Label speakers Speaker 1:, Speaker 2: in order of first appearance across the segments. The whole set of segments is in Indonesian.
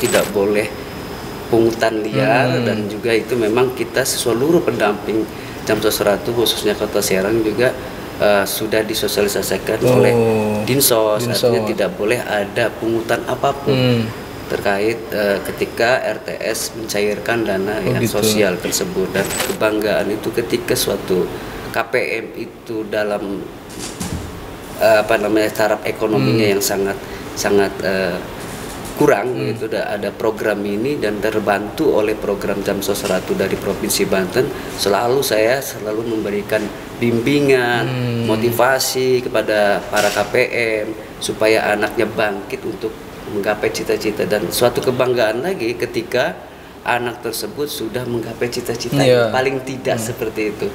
Speaker 1: tidak boleh pungutan liar, dan juga itu memang kita seluruh pendamping jam sos ratu khususnya Kota Serang juga sudah disosialisasikan oleh Dinsos, artinya tidak boleh ada pungutan apapun terkait ketika RTS mencairkan dana yang sosial tersebut. Dan kebanggaan itu ketika suatu KPM itu dalam taraf ekonominya yang sangat kurang, gitu, ada program ini dan terbantu oleh program Jam Sos Ratu dari Provinsi Banten. Saya selalu memberikan bimbingan, motivasi kepada para KPM supaya anaknya bangkit untuk menggapai cita-cita, dan suatu kebanggaan lagi ketika anak tersebut sudah menggapai cita-cita paling tidak seperti itu.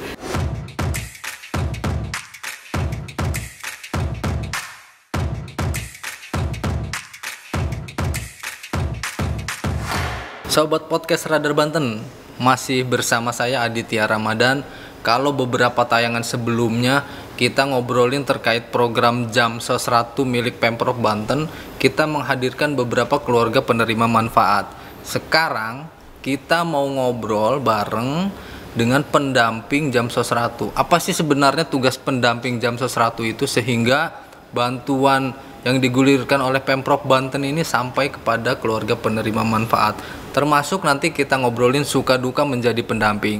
Speaker 2: Sobat Podcast Radar Banten, masih bersama saya Aditya Ramadan. Kalau beberapa tayangan sebelumnya kita ngobrolin terkait program Jam Sos Ratu milik Pemprov Banten, kita menghadirkan beberapa keluarga penerima manfaat. Sekarang kita mau ngobrol bareng dengan pendamping Jam Sos Ratu. Apa sih sebenarnya tugas pendamping Jam Sos Ratu itu sehingga bantuan yang digulirkan oleh Pemprov Banten ini sampai kepada keluarga penerima manfaat. Termasuk nanti kita ngobrolin suka duka menjadi pendamping.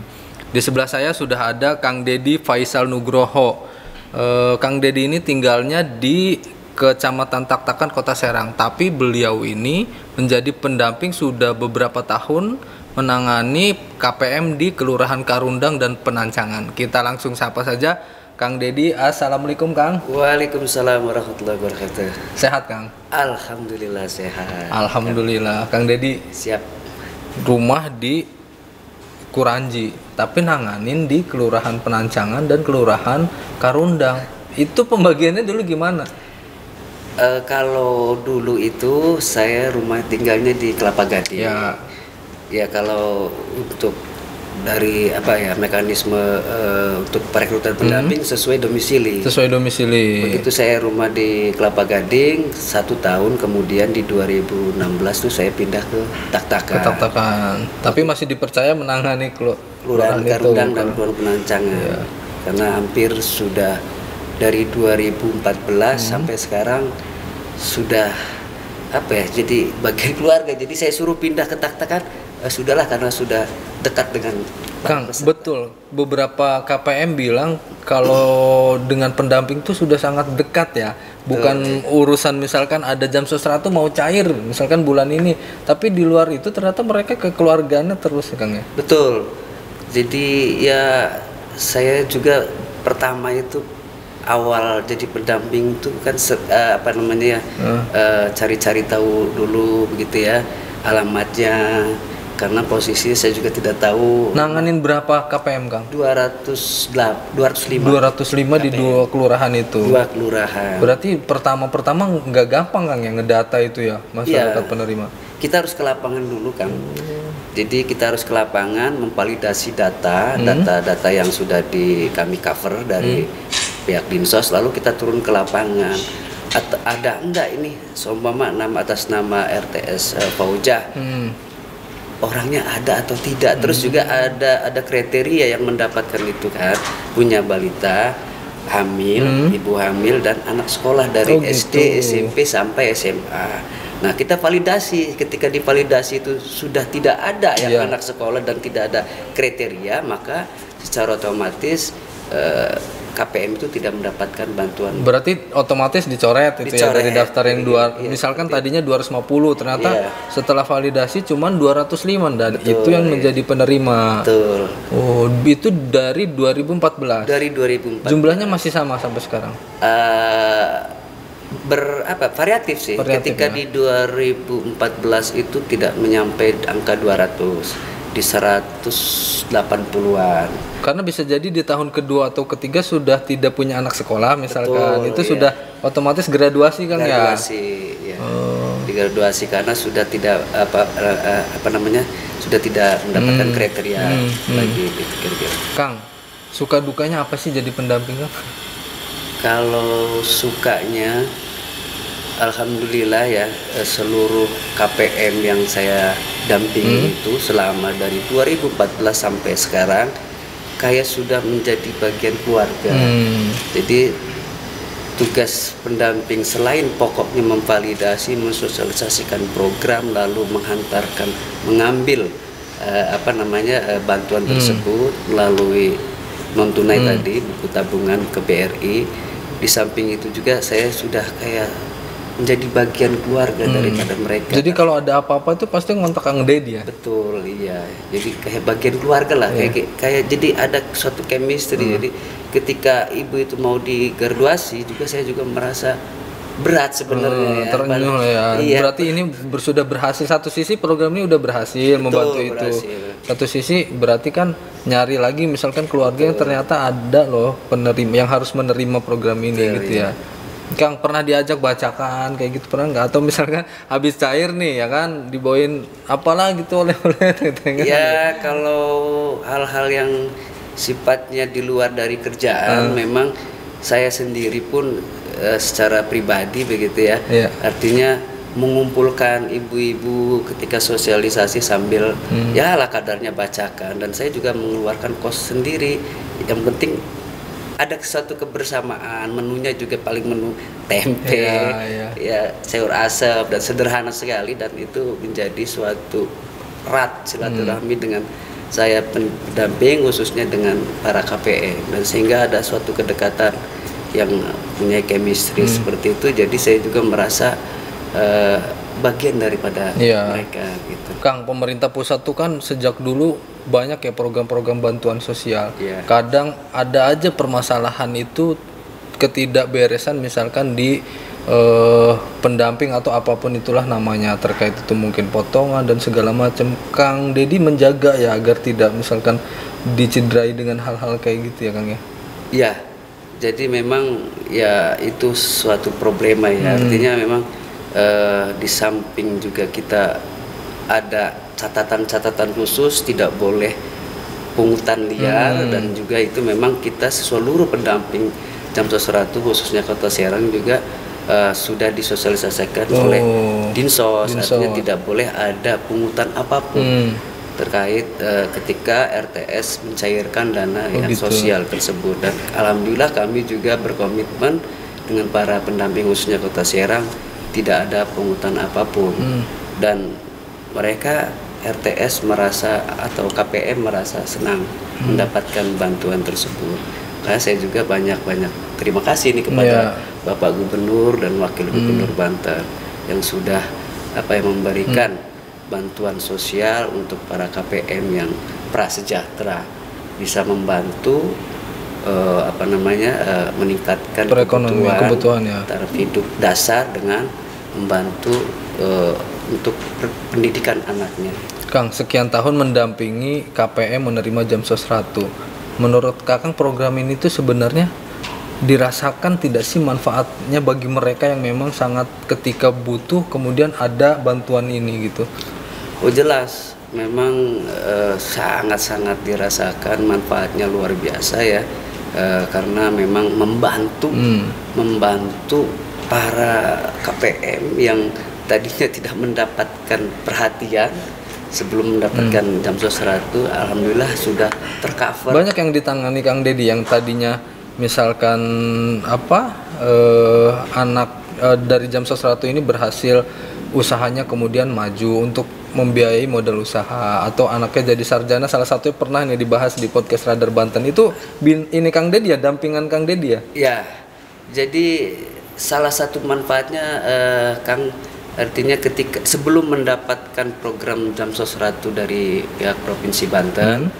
Speaker 2: Di sebelah saya sudah ada Kang Dedi Faisal Nugroho. Kang Dedi ini tinggalnya di Kecamatan Taktakan, Kota Serang. Tapi beliau ini menjadi pendamping sudah beberapa tahun menangani KPM di Kelurahan Karundang dan Penancangan. Kita langsung sapa saja Kang Dedi. Assalamualaikum Kang.
Speaker 1: Waalaikumsalam warahmatullahi wabarakatuh.
Speaker 2: Sehat Kang?
Speaker 1: Alhamdulillah sehat.
Speaker 2: Alhamdulillah. Kang Dedi,
Speaker 1: siap.
Speaker 2: Rumah di Kuranji, tapi nanganin di Kelurahan Penancangan dan Kelurahan Karundang. Itu pembagiannya dulu gimana?
Speaker 1: Kalau dulu itu saya rumah tinggalnya di Kelapa Gading. Ya kalau untuk dari mekanisme untuk perekrutan pendamping sesuai domisili. Begitu saya rumah di Kelapa Gading 1 tahun, kemudian di 2016 tuh saya pindah ke Taktakan.
Speaker 2: Tapi masih dipercaya menangani
Speaker 1: Kelurahan Karundang dan Kelurahan Penancangan. Karena hampir sudah dari 2014 sampai sekarang sudah jadi bagian keluarga. Jadi saya suruh pindah ke Taktakan, sudahlah karena sudah dekat dengan
Speaker 2: Kang. Betul, beberapa KPM bilang kalau dengan pendamping itu sudah sangat dekat ya. Bukan urusan misalkan ada Jam Sos Ratu mau cair misalkan bulan ini, tapi di luar itu ternyata mereka kekeluargaannya terus Kang ya.
Speaker 1: Betul. Jadi ya saya juga pertama itu awal jadi pendamping itu kan cari-cari tahu dulu begitu ya alamatnya, karena posisi saya juga tidak tahu.
Speaker 2: Nanganin berapa KPM Kang?
Speaker 1: 205
Speaker 2: di 2 kelurahan itu.
Speaker 1: 2 kelurahan.
Speaker 2: Berarti pertama nggak gampang Kang ya ngedata itu ya masyarakat penerima.
Speaker 1: Kita harus ke lapangan dulu Kang. Jadi kita harus ke lapangan memvalidasi data yang sudah kami cover dari pihak Dinsos, lalu kita turun ke lapangan. Ada enggak ini seumpama atas nama RTS Faujah, orangnya ada atau tidak. Terus juga ada kriteria yang mendapatkan itu kan, punya balita, hamil, ibu hamil, dan anak sekolah dari SD, SMP sampai SMA. Nah kita validasi, ketika divalidasi itu sudah tidak ada yang anak sekolah dan tidak ada kriteria, maka secara otomatis KPM itu tidak mendapatkan bantuan.
Speaker 2: Berarti otomatis dicoret ya dari daftar yang misalkan tadinya 250, ternyata setelah validasi cuman 205 dan itu yang menjadi penerima.
Speaker 1: Betul.
Speaker 2: Oh, itu dari 2014.
Speaker 1: Dari 2014.
Speaker 2: Jumlahnya masih sama sampai sekarang.
Speaker 1: Variatif sih. Ketika di 2014 itu tidak menyampai angka 200. Di 180-an.
Speaker 2: Karena bisa jadi di tahun kedua atau ketiga sudah tidak punya anak sekolah misalkan. Betul, itu sudah otomatis graduasi Kang ya.
Speaker 1: Digraduasi karena sudah tidak sudah tidak mendapatkan kriteria lagi gitu kira-kira.
Speaker 2: Kang, suka dukanya apa sih jadi pendamping Kang?
Speaker 1: Kalau sukanya Alhamdulillah ya, seluruh KPM yang saya dampingi itu selama dari 2014 sampai sekarang kayak sudah menjadi bagian keluarga. Jadi tugas pendamping selain pokoknya memvalidasi, mensosialisasikan program, lalu mengambil bantuan tersebut melalui non tunai tadi, buku tabungan ke BRI. Di samping itu juga saya sudah kayak menjadi bagian keluarga daripada mereka.
Speaker 2: Jadi kalau ada apa-apa itu pasti ngontak Kang Dedi ya?
Speaker 1: Betul, iya. Jadi kayak bagian keluarga lah, kayak jadi ada suatu chemistry. Jadi ketika ibu itu mau digraduasi juga saya juga merasa berat sebenarnya.
Speaker 2: Terenyuh ya. Iya. Berarti ini sudah berhasil. Satu sisi program ini udah berhasil. Betul, membantu berhasil. Satu sisi berarti kan nyari lagi misalkan keluarga yang ternyata ada loh penerima yang harus menerima program ini. Betul, gitu ya. Kang pernah diajak bacakan kayak gitu pernah nggak? Atau misalkan habis cair nih ya kan dibawain apalah gitu oleh-oleh gitu.
Speaker 1: Ya kalau hal-hal yang sifatnya di luar dari kerjaan memang saya sendiri pun secara pribadi begitu ya. Artinya mengumpulkan ibu-ibu ketika sosialisasi sambil ya lah kadarnya bacakan, dan saya juga mengeluarkan kos sendiri. Yang penting ada suatu kebersamaan, menunya juga paling menu tempe, ya sayur asap dan sederhana sekali, dan itu menjadi suatu erat silaturahmi dengan saya pendamping khususnya dengan para KPM, dan sehingga ada suatu kedekatan yang punya chemistry seperti itu. Jadi saya juga merasa bagian daripada mereka gitu.
Speaker 2: Kang, pemerintah pusat tuh kan sejak dulu banyak ya program-program bantuan sosial. Kadang ada aja permasalahan itu ketidakberesan misalkan di pendamping atau apapun itulah namanya, terkait itu mungkin potongan dan segala macam. Kang Dedi menjaga ya agar tidak misalkan dicederai dengan hal-hal kayak gitu ya Kang ya.
Speaker 1: Iya. Jadi memang ya itu suatu problema ya. Artinya memang di samping juga kita ada catatan-catatan khusus, tidak boleh pungutan liar, dan juga itu memang kita seluruh pendamping Jamsos Ratu khususnya Kota Serang juga sudah disosialisasikan oleh Dinsos. Artinya tidak boleh ada pungutan apapun terkait ketika RTS mencairkan dana yang sosial tersebut. Dan alhamdulillah kami juga berkomitmen dengan para pendamping khususnya Kota Serang tidak ada pungutan apapun, dan mereka RTS merasa atau KPM merasa senang mendapatkan bantuan tersebut. Karena saya juga banyak terima kasih nih kepada Bapak Gubernur dan Wakil Gubernur Banten yang sudah memberikan bantuan sosial untuk para KPM yang prasejahtera, bisa membantu meningkatkan kebutuhan taraf hidup dasar dengan membantu untuk pendidikan anaknya.
Speaker 2: Kang, sekian tahun mendampingi KPM menerima Jamsos Ratu. Menurut Kakang program ini tuh sebenarnya dirasakan tidak sih manfaatnya bagi mereka yang memang sangat ketika butuh kemudian ada bantuan ini gitu?
Speaker 1: Oh jelas, memang sangat-sangat dirasakan manfaatnya luar biasa ya, karena memang membantu para KPM yang tadinya tidak mendapatkan perhatian sebelum mendapatkan Jamsos Ratu. Alhamdulillah sudah tercover.
Speaker 2: Banyak yang ditangani Kang Dedi yang tadinya misalkan anak dari Jamsos Ratu ini berhasil usahanya kemudian maju untuk membiayai modal usaha, atau anaknya jadi sarjana. Salah satunya pernah nih dibahas di podcast Radar Banten itu ini Kang Dedi ya, dampingan Kang Dedi ya?
Speaker 1: Ya, jadi salah satu manfaatnya Kang, artinya ketika sebelum mendapatkan program Jamsos Ratu dari pihak Provinsi Banten,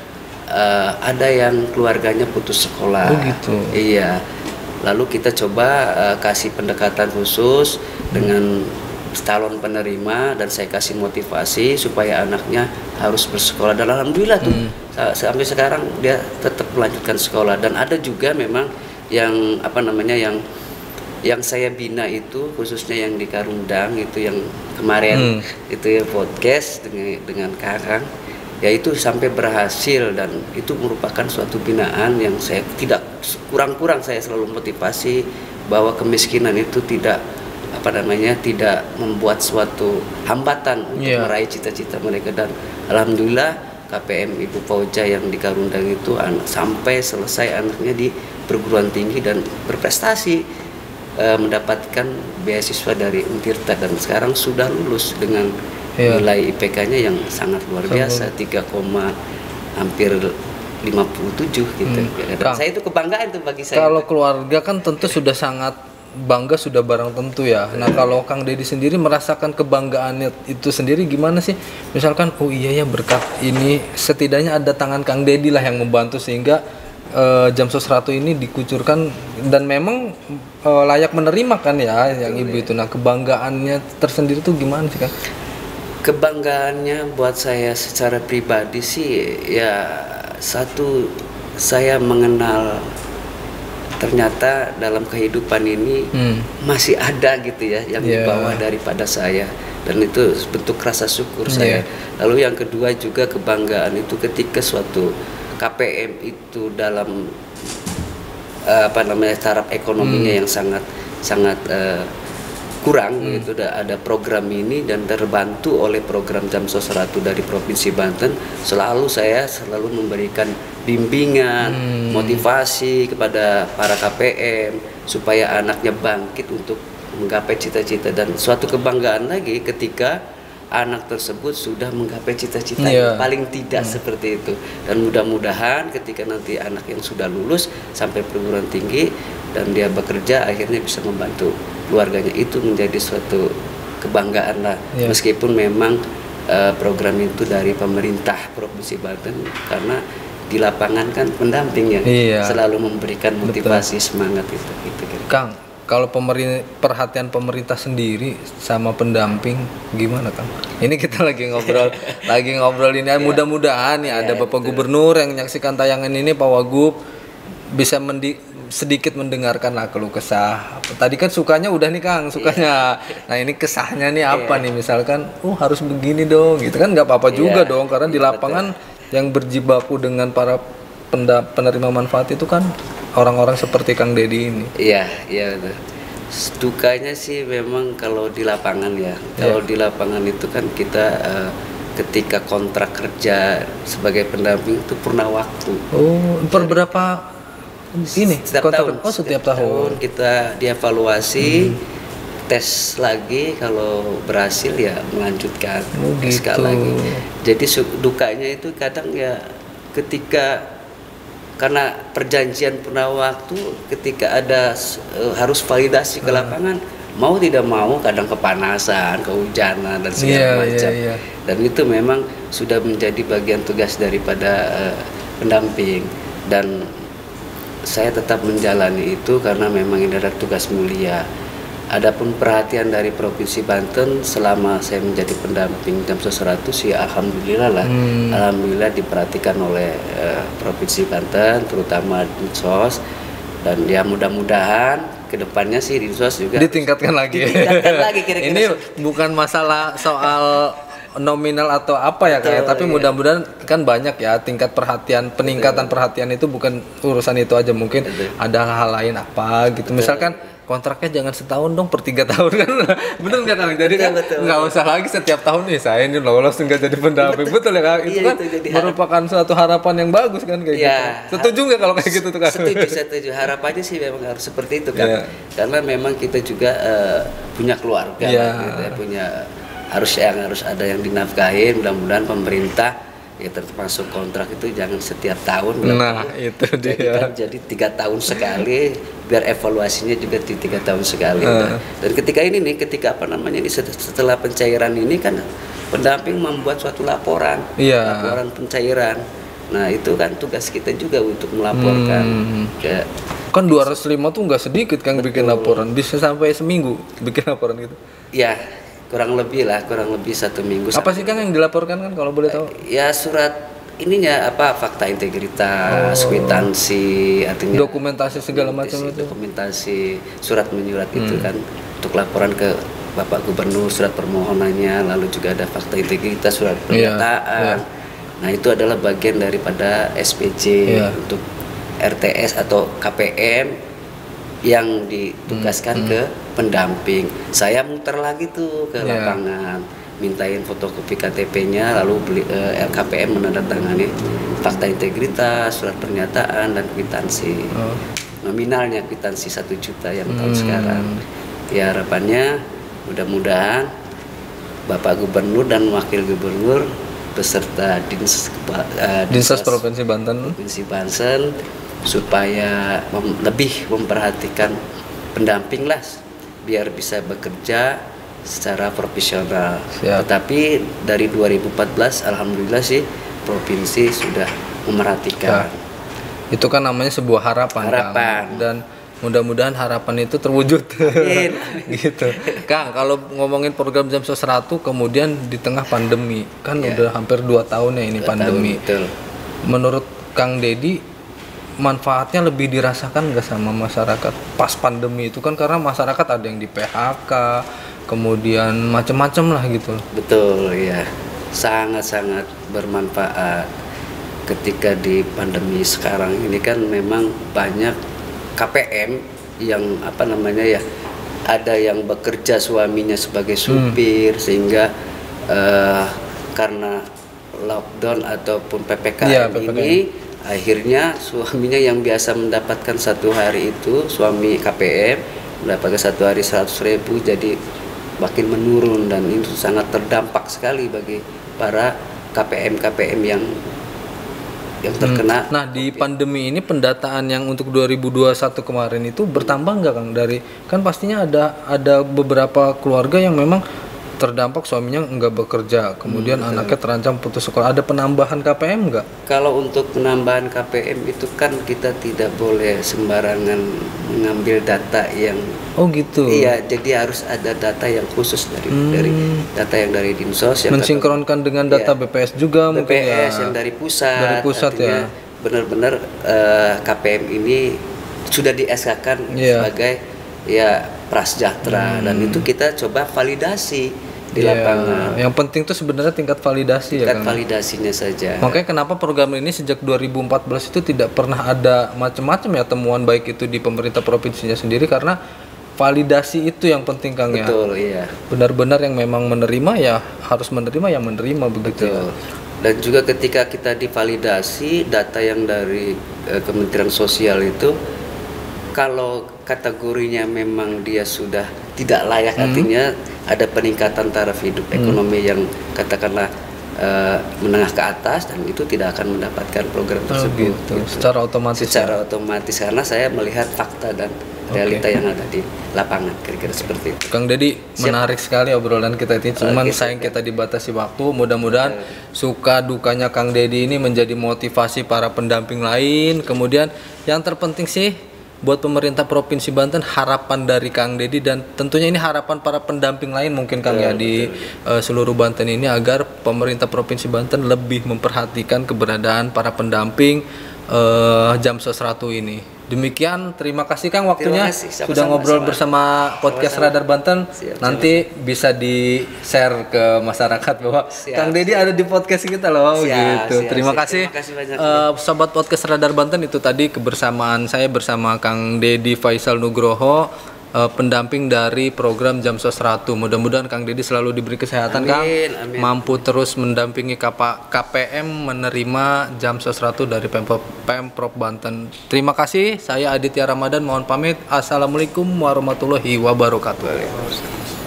Speaker 1: ada yang keluarganya putus sekolah.
Speaker 2: Oh gitu.
Speaker 1: Iya. Lalu kita coba kasih pendekatan khusus dengan calon penerima, dan saya kasih motivasi supaya anaknya harus bersekolah, dan alhamdulillah tuh sampai sekarang dia tetap melanjutkan sekolah. Dan ada juga memang yang yang saya bina itu khususnya yang di Karundang itu, yang kemarin itu ya podcast dengan Kakang ya, itu sampai berhasil, dan itu merupakan suatu binaan yang saya tidak kurang-kurang saya selalu motivasi bahwa kemiskinan itu tidak tidak membuat suatu hambatan untuk meraih cita-cita mereka. Dan alhamdulillah KPM Ibu Fauja yang di Karundang itu sampai selesai anaknya di perguruan tinggi dan berprestasi, mendapatkan beasiswa dari Untirta dan sekarang sudah lulus dengan nilai IPK-nya yang sangat luar biasa, 3, hampir 57 gitu. Dan saya itu kebanggaan tuh bagi saya.
Speaker 2: Kalau keluarga kan tentu sudah sangat bangga, sudah barang tentu ya. Nah, kalau Kang Dedi sendiri merasakan kebanggaannya itu sendiri gimana sih? Misalkan oh iya ya, berkat ini setidaknya ada tangan Kang Dedi lah yang membantu sehingga Jamsos 100 ini dikucurkan dan memang layak menerima kan ya yang ibu itu. Nah, kebanggaannya tersendiri tuh gimana sih Kang?
Speaker 1: Kebanggaannya buat saya secara pribadi sih ya, satu, saya mengenal ternyata dalam kehidupan ini masih ada gitu ya yang di bawah daripada saya, dan itu bentuk rasa syukur saya. Lalu yang kedua juga kebanggaan itu ketika suatu KPM itu dalam taraf ekonominya yang sangat kurang gitu, ada program ini dan terbantu oleh program Jamsos 100 dari Provinsi Banten. Saya selalu memberikan bimbingan, motivasi kepada para KPM supaya anaknya bangkit untuk menggapai cita-cita, dan suatu kebanggaan lagi ketika anak tersebut sudah menggapai cita-cita paling tidak seperti itu. Dan mudah-mudahan ketika nanti anak yang sudah lulus sampai perguruan tinggi dan dia bekerja akhirnya bisa membantu keluarganya, itu menjadi suatu kebanggaan lah. Meskipun memang program itu dari pemerintah Provinsi Banten, karena di lapangan kan pendampingnya selalu memberikan motivasi, semangat itu.
Speaker 2: Kang, kalau perhatian pemerintah sendiri sama pendamping gimana Kang? Ini kita lagi ngobrol ini. Mudah-mudahan ya ada Bapak Gubernur yang menyaksikan tayangan ini, Pak Wagub, bisa sedikit mendengarkan lah keluh kesah. Tadi kan sukanya udah nih Kang, sukanya. Nah ini kesahnya nih apa nih? Misalkan, harus begini dong, gitu kan nggak apa-apa juga dong, karena di lapangan yang berjibaku dengan para penerima manfaat itu kan orang-orang seperti Kang Dedi ini.
Speaker 1: Iya betul. Dukanya sih memang kalau di lapangan ya. Kalau di lapangan itu kan kita ketika kontrak kerja sebagai pendamping itu purna waktu.
Speaker 2: Per berapa ini?
Speaker 1: Setiap tahun.
Speaker 2: Setiap tahun
Speaker 1: kita dievaluasi, tes lagi, kalau berhasil ya melanjutkan sekali lagi. Jadi dukanya itu kadang ya ketika karena perjanjian purna waktu, ketika ada harus validasi ke lapangan, mau tidak mau kadang kepanasan, kehujanan dan segala macam. Dan itu memang sudah menjadi bagian tugas daripada pendamping, dan saya tetap menjalani itu karena memang ini adalah tugas mulia. Adapun perhatian dari Provinsi Banten selama saya menjadi pendamping Jamsos 100 ya alhamdulillah lah. Alhamdulillah diperhatikan oleh Provinsi Banten, terutama Dinsos, dan ya mudah-mudahan kedepannya sih Dinsos juga
Speaker 2: ditingkatkan lagi kira-kira. Ini bukan masalah soal nominal atau apa ya kayak, tapi mudah-mudahan kan banyak ya tingkat perhatian, peningkatan perhatian itu bukan urusan itu aja, mungkin ada hal lain apa gitu. Misalkan kontraknya jangan setahun dong, per 3 tahun kan. Betul nggak Kang? Jadi kan nggak usah lagi setiap tahun nih saya ini lolos nggak jadi pendamping. Betul ya Kang? Itu kan merupakan suatu harapan yang bagus kan kayak gitu. Setuju nggak kalau kayak gitu tuh Kang?
Speaker 1: Setuju. Harapannya sih memang harus seperti itu kan. Karena memang kita juga punya keluarga, harus ada yang dinafkahin. Mudah-mudahan pemerintah ya termasuk kontrak itu jangan setiap tahun.
Speaker 2: Itu dia.
Speaker 1: Jadi 3 tahun sekali, biar evaluasinya juga di 3 tahun sekali. Dan ketika ini setelah pencairan ini kan pendamping membuat suatu laporan pencairan. Nah itu kan tugas kita juga untuk melaporkan.
Speaker 2: Kan 205 tuh nggak sedikit kan bikin laporan, bisa sampai seminggu bikin laporan gitu.
Speaker 1: Ya. Kurang lebih 1 minggu.
Speaker 2: Apa sih Kang yang dilaporkan kan kalau boleh tahu?
Speaker 1: Ya surat ininya fakta integritas, kwitansi, artinya
Speaker 2: dokumentasi segala macam itu.
Speaker 1: Dokumentasi, surat menyurat itu kan untuk laporan ke Bapak Gubernur, surat permohonannya, lalu juga ada fakta integritas, surat pernyataan. Nah, itu adalah bagian daripada SPJ untuk RTS atau KPM yang ditugaskan ke pendamping. Saya muter lagi tuh ke lapangan, mintain fotokopi KTP-nya, lalu beli LKPM menandatangani fakta integritas, surat pernyataan dan kwitansi. Nominalnya kwitansi 1 juta yang tahun sekarang. Ya harapannya mudah-mudahan Bapak Gubernur dan Wakil Gubernur beserta
Speaker 2: Dinsos Provinsi Banten
Speaker 1: supaya lebih memperhatikan pendamping lah, biar bisa bekerja secara profesional. Tetapi dari 2014 alhamdulillah sih provinsi sudah memerhatikan.
Speaker 2: Itu kan namanya sebuah harapan. Dan mudah-mudahan harapan itu terwujud. Gitu. Kang, kalau ngomongin program Jam SOS 100 kemudian di tengah pandemi, kan udah hampir 2 tahun ya ini pandemi. Menurut Kang Dedi, manfaatnya lebih dirasakan nggak sama masyarakat pas pandemi itu kan, karena masyarakat ada yang di PHK, kemudian macam-macam lah gitu.
Speaker 1: Betul ya, sangat-sangat bermanfaat ketika di pandemi sekarang ini kan memang banyak KPM yang ada yang bekerja suaminya sebagai supir sehingga karena lockdown ataupun PPKM ini akhirnya suaminya yang biasa mendapatkan 1 hari itu, suami KPM mendapatkan 1 hari 100.000 jadi makin menurun, dan itu sangat terdampak sekali bagi para KPM yang terkena.
Speaker 2: Nah, di pandemi ini pendataan yang untuk 2021 kemarin itu bertambah nggak Kang? Dari kan pastinya ada beberapa keluarga yang memang terdampak suaminya nggak bekerja, kemudian anaknya terancam putus sekolah. Ada penambahan KPM nggak?
Speaker 1: Kalau untuk penambahan KPM itu kan kita tidak boleh sembarangan mengambil data yang
Speaker 2: gitu.
Speaker 1: Iya, jadi harus ada data yang khusus dari data yang dari Dinsos yang
Speaker 2: mensinkronkan dengan data BPS juga,
Speaker 1: BPS yang dari pusat. Artinya benar-benar KPM ini sudah di SK-kan sebagai prasejahtera, dan itu kita coba validasi di lapangan.
Speaker 2: Yang penting tuh sebenarnya tingkat validasi
Speaker 1: tingkat validasinya saja.
Speaker 2: Makanya kenapa program ini sejak 2014 itu tidak pernah ada macam-macam ya temuan, baik itu di pemerintah provinsinya sendiri, karena validasi itu yang penting Kang.
Speaker 1: Betul, iya.
Speaker 2: Benar-benar yang memang menerima ya harus menerima, yang menerima begitu.
Speaker 1: Betul. Dan juga ketika kita divalidasi data yang dari Kementerian Sosial itu, kalau kategorinya memang dia sudah tidak layak, artinya ada peningkatan taraf hidup ekonomi yang katakanlah menengah ke atas, dan itu tidak akan mendapatkan program tersebut.
Speaker 2: Gitu. Secara otomatis
Speaker 1: karena saya melihat fakta dan realita yang ada di lapangan, kira-kira seperti itu.
Speaker 2: Kang Dedi, menarik sekali obrolan kita ini, cuman sayang kita dibatasi waktu. Mudah-mudahan suka dukanya Kang Dedi ini menjadi motivasi para pendamping lain. Kemudian yang terpenting sih buat pemerintah Provinsi Banten, harapan dari Kang Dedi dan tentunya ini harapan para pendamping lain mungkin Kang di seluruh Banten ini, agar pemerintah Provinsi Banten lebih memperhatikan keberadaan para pendamping Jam SOS 100 ini. Demikian, terima kasih Kang waktunya. Sudah ngobrol bersama podcast Radar Banten. Nanti bisa di-share ke masyarakat bahwa Kang Dedi ada di podcast kita loh. Terima kasih sobat podcast Radar Banten. Itu tadi kebersamaan saya bersama Kang Dedi Faisal Nugroho, pendamping dari program Jam SOS 100. Mudah-mudahan Kang Dedi selalu diberi kesehatan, Kang. Mampu terus mendampingi KPM menerima Jam SOS 100 dari Pemprov Banten. Terima kasih. Saya Aditya Ramadan mohon pamit. Assalamualaikum warahmatullahi wabarakatuh.